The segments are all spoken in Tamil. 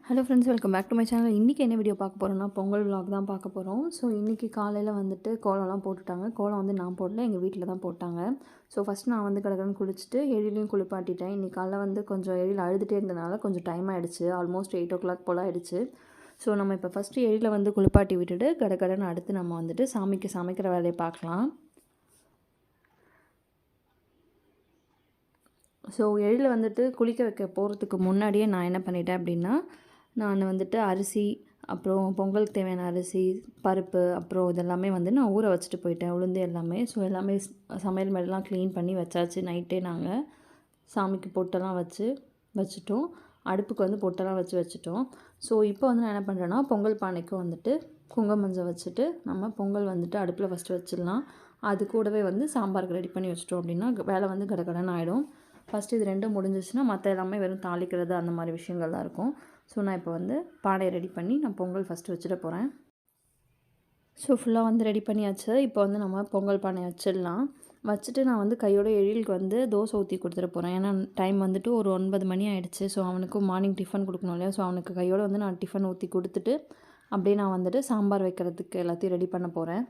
Hello friends, welcome back to my channel. இன்றைக்கி என்ன வீடியோ பார்க்க போகிறோம்னா பொங்கல் விலாக் தான் பார்க்க போகிறோம். ஸோ இன்றைக்கி காலையில் வந்துட்டு கோலம்லாம் போட்டுட்டாங்க. கோலம் வந்து நான் போடல, எங்கள் வீட்டில் தான் போட்டாங்க. ஸோ ஃபஸ்ட் நான் வந்து கடகடன்னு குளிச்சுட்டு எழிலையும் குளிப்பாட்டிட்டேன். இன்றைக்கி காலைல வந்து கொஞ்சம் எழில் அழுதுகிட்டே இருந்தனால கொஞ்சம் டைம் ஆகிடுச்சு. ஆல்மோஸ்ட் 8 o'clock போல் ஆகிடுச்சு. ஸோ நம்ம இப்போ ஃபஸ்ட்டு எழிலை வந்து குளிப்பாட்டி விட்டுட்டு கடகடன்னு அடுத்து நம்ம வந்துட்டு சாமிக்கு சமைக்கிற வேலையை பார்க்கலாம். ஸோ எழில் வந்துட்டு குளிக்க வைக்க போகிறதுக்கு முன்னாடியே நான் என்ன பண்ணிட்டேன் அப்படின்னா, நான் வந்துட்டு அரிசி, அப்புறம் பொங்கலுக்கு தேவையான அரிசி, பருப்பு, அப்புறம் இதெல்லாமே வந்து நான் ஊற வச்சுட்டு போயிட்டேன். உளுந்து எல்லாமே. ஸோ எல்லாமே சமையல் மேடெலாம் க்ளீன் பண்ணி வச்சாச்சு. நைட்டே நாங்கள் சாமிக்கு பொட்டெல்லாம் வச்சுட்டோம். அடுப்புக்கு வந்து பொட்டெல்லாம் வச்சுட்டோம். ஸோ இப்போ வந்து நான் என்ன பண்ணுறேன்னா, பொங்கல் பானைக்கும் வந்துட்டு குங்கும மஞ்சள் வச்சுட்டு நம்ம பொங்கல் வந்துட்டு அடுப்பில் ஃபஸ்ட்டு வச்சிடலாம். அது கூடவே வந்து சாம்பாருக்கு ரெடி பண்ணி வச்சிட்டோம் அப்படின்னா வேலை வந்து கடகடன்னு ஆகிடும். ஃபஸ்ட்டு இது ரெண்டும் முடிஞ்சிச்சுன்னா மற்ற எல்லாமே வெறும் தாளிக்கிறது அந்த மாதிரி விஷயங்கள்லாம் இருக்கும். ஸோ நான் இப்போ வந்து பானையை ரெடி பண்ணி நான் பொங்கல் ஃபஸ்ட்டு வச்சுட்டு போகிறேன். ஸோ ஃபுல்லாக வந்து ரெடி பண்ணியாச்சு. இப்போ வந்து நம்ம பொங்கல் பானையை வச்சிடலாம். வச்சுட்டு நான் வந்து கையோட எழிலுக்கு வந்து தோசை ஊற்றி கொடுத்துட்டு போகிறேன். ஏன்னா டைம் வந்துட்டு ஒரு 9 மணி ஆகிடுச்சு. ஸோ அவனுக்கும் மார்னிங் டிஃபன் கொடுக்கணும் இல்லையா? ஸோ அவனுக்கு கையோடு வந்து நான் டிஃபன் ஊற்றி கொடுத்துட்டு அப்படியே நான் வந்துட்டு சாம்பார் வைக்கிறதுக்கு எல்லாத்தையும் ரெடி பண்ண போகிறேன்.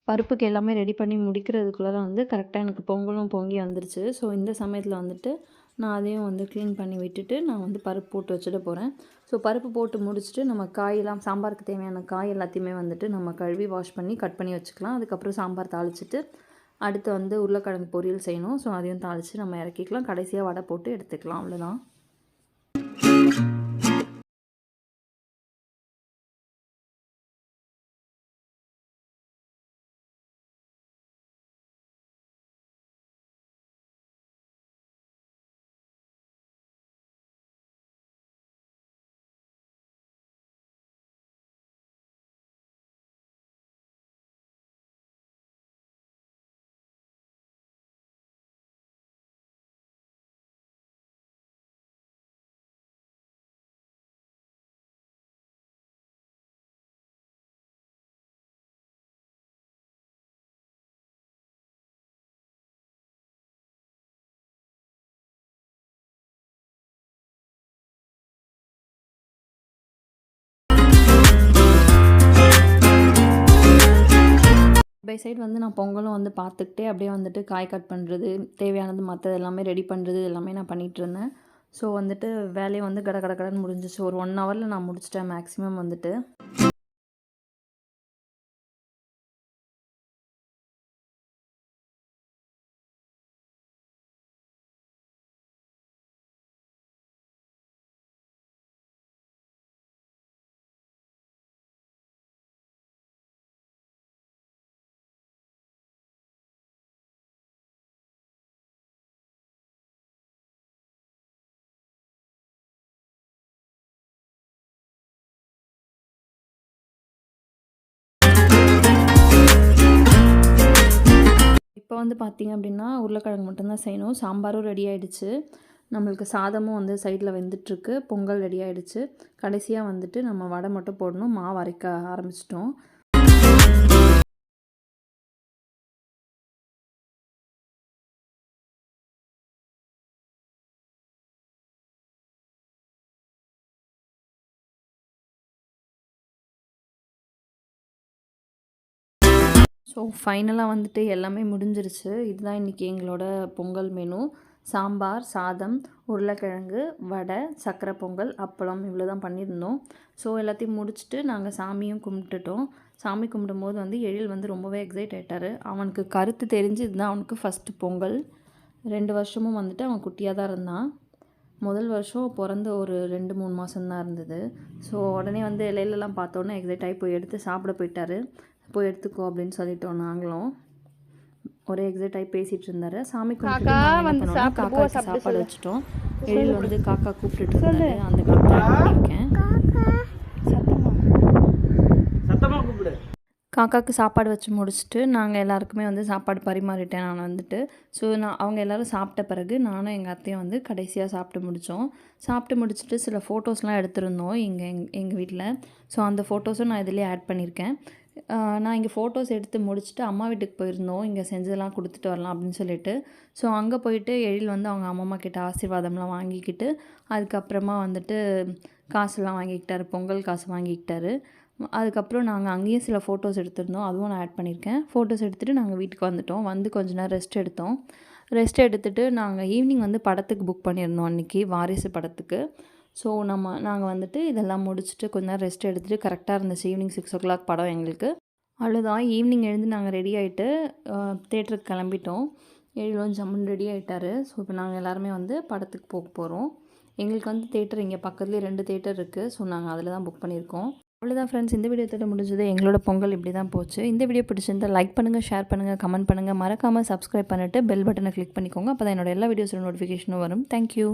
பருப்புக்கு எல்லாமே ரெடி பண்ணி முடிக்கிறதுக்குள்ளே வந்து கரெக்டாக எனக்கு பொங்கலும் பொங்கி வந்துருச்சு. ஸோ இந்த சமயத்தில் வந்துட்டு நான் அதையும் வந்து க்ளீன் பண்ணி விட்டுட்டு நான் வந்து பருப்பு போட்டு வச்சுட்டு போகிறேன். ஸோ பருப்பு போட்டு முடிச்சுட்டு நம்ம காயெல்லாம் சாம்பாருக்கு தேவையான காய் எல்லாத்தையுமே வந்துட்டு நம்ம கழுவி வாஷ் பண்ணி கட் பண்ணி வச்சுக்கலாம். அதுக்கப்புறம் சாம்பார் தாளிச்சிட்டு அடுத்து வந்து உருளைக்கிழங்கு பொரியல் செய்யணும். ஸோ அதையும் தாளித்து நம்ம இறக்கிக்கலாம். கடைசியாக வடை போட்டு எடுத்துக்கலாம். அவ்வளோதான். பை சைடு வந்து நான் பொங்கலும் வந்து பார்த்துக்கிட்டே அப்படியே வந்துட்டு காய் கட் பண்ணுறது, தேவையானது மற்றது எல்லாமே ரெடி பண்ணுறது எல்லாமே நான் பண்ணிகிட்ருந்தேன். ஸோ வந்துட்டு வேலையை வந்து கடன்னு முடிஞ்சிச்சு. ஒரு 1 ஹவரில் நான் முடிச்சிட்டேன் மேக்ஸிமம் வந்துட்டு. இப்போ வந்து பார்த்திங்க அப்படின்னா உருளைக்கிழங்கு மட்டும்தான் செய்யணும். சாம்பாரும் ரெடி ஆகிடுச்சு. நம்மளுக்கு சாதமும் வந்து சைடில் வெந்துட்டுருக்கு. பொங்கல் ரெடி ஆகிடுச்சு. கடைசியாக வந்துட்டு நம்ம வடை மட்டும் போடணும். மாவு அரைக்க ஆரம்பிச்சிட்டோம். ஸோ ஃபைனலாக வந்துட்டு எல்லாமே முடிஞ்சிருச்சு. இதுதான் இன்றைக்கி எங்களோட பொங்கல் மெனு. சாம்பார், சாதம், உருளைக்கிழங்கு, வடை, சர்க்கரை பொங்கல், அப்பளம் இவ்வளோ தான் பண்ணியிருந்தோம். ஸோ எல்லாத்தையும் முடிச்சுட்டு நாங்கள் சாமியும் கும்பிட்டுட்டோம். சாமி கும்பிடும்போது வந்து எழில் வந்து ரொம்பவே எக்ஸைட் ஆகிட்டார். அவனுக்கு கருத்து தெரிஞ்சு இதுதான் அவனுக்கு ஃபஸ்ட்டு பொங்கல். 2 வருஷமும் வந்துட்டு அவன் குட்டியாக தான் இருந்தான். முதல் வருஷம் பிறந்த ஒரு 2-3 மாதம்தான் இருந்தது. ஸோ உடனே வந்து இலையிலலாம் பார்த்தோன்னே எக்ஸைட் ஆகி போய் எடுத்து சாப்பிட போயிட்டார். போய் எடுத்துக்கோ அப்படின்னு சொல்லிட்டோம் நாங்களும். ஒரே எக்ஸைட் ஆகி பேசிகிட்டு இருந்தார். சாமி கும்பிட்டு காக்காவுக்கு சாப்பாடு வச்சுட்டோம். எழில் வந்து காக்கா கூப்பிட்டுட்டு இருந்தாரு. அந்த காக்கா இருக்கேன். காக்காவுக்கு சாப்பாடு வச்சு முடிச்சுட்டு நாங்கள் எல்லாருக்குமே வந்து சாப்பாடு பரிமாறிட்டேன் நான் வந்துட்டு. ஸோ அவங்க எல்லோரும் சாப்பிட்ட பிறகு நானும் எங்கள் அத்தையும் வந்து கடைசியாக சாப்பிட்டு முடித்தோம். சாப்பிட்டு முடிச்சுட்டு சில ஃபோட்டோஸ்லாம் எடுத்திருந்தோம் எங்கள் வீட்டில். ஸோ அந்த ஃபோட்டோஸும் நான் இதிலே ஆட் பண்ணியிருக்கேன். நான் இங்கே ஃபோட்டோஸ் எடுத்து முடிச்சுட்டு அம்மா வீட்டுக்கு போயிருந்தோம். இங்கே செஞ்சதெல்லாம் கொடுத்துட்டு வரலாம் அப்படின்னு சொல்லிட்டு. ஸோ அங்கே போயிட்டு எழில் வந்து அவங்க அம்மா கிட்ட ஆசீர்வாதம்லாம் வாங்கிக்கிட்டு அதுக்கப்புறமா வந்துட்டு காசுலாம் வாங்கிக்கிட்டாரு. பொங்கல் காசு வாங்கிக்கிட்டாரு. அதுக்கப்புறம் நாங்கள் அங்கேயும் சில ஃபோட்டோஸ் எடுத்திருந்தோம். அதுவும் நான் ஆட் பண்ணியிருக்கேன். ஃபோட்டோஸ் எடுத்துகிட்டு நாங்கள் வீட்டுக்கு வந்துட்டோம். வந்து கொஞ்ச நேரம் ரெஸ்ட் எடுத்தோம். ரெஸ்ட் எடுத்துகிட்டு நாங்கள் ஈவினிங் வந்து படத்துக்கு புக் பண்ணியிருந்தோம் அன்றைக்கி, வாரிசு படத்துக்கு. ஸோ நாங்கள் வந்துட்டு இதெல்லாம் முடிச்சுட்டு கொஞ்ச நேரம் ரெஸ்ட் எடுத்துகிட்டு கரெக்டாக இருந்துச்சு. ஈவினிங் 6 o'clock படம் எங்களுக்கு. அவ்வளோதான். ஈவினிங் எழுந்து நாங்கள் ரெடி ஆகிட்டு தேட்டருக்கு கிளம்பிட்டோம். எழிலும் ஜம்முன்னு ரெடி ஆகிட்டார். ஸோ இப்போ நாங்கள் எல்லாருமே வந்து படத்துக்கு போக போகிறோம். எங்களுக்கு வந்து தேட்டர் இங்கே பக்கத்துலேயே 2 தேட்டர் இருக்குது. ஸோ நாங்கள் அதில் தான் புக் பண்ணியிருக்கோம். அவ்வளோதான் ஃப்ரெண்ட்ஸ், இந்த வீடியோ தோட முடிஞ்சது. எங்களோட பொங்கல் இப்படி தான் போச்சு. இந்த வீடியோ பிடிச்சிருந்தால் லைக் பண்ணுங்கள், ஷேர் பண்ணுங்கள், கமெண்ட் பண்ணுங்கள். மறக்காமல் சப்ஸ்கிரைப் பண்ணிவிட்டு பெல் பட்டனை கிளிக் பண்ணிக்கோங்க. அப்போ தான் என்னோட எல்லா வீடியோஸோட நோட்டிஃபிகேஷனும் வரும். தேங்க்யூ.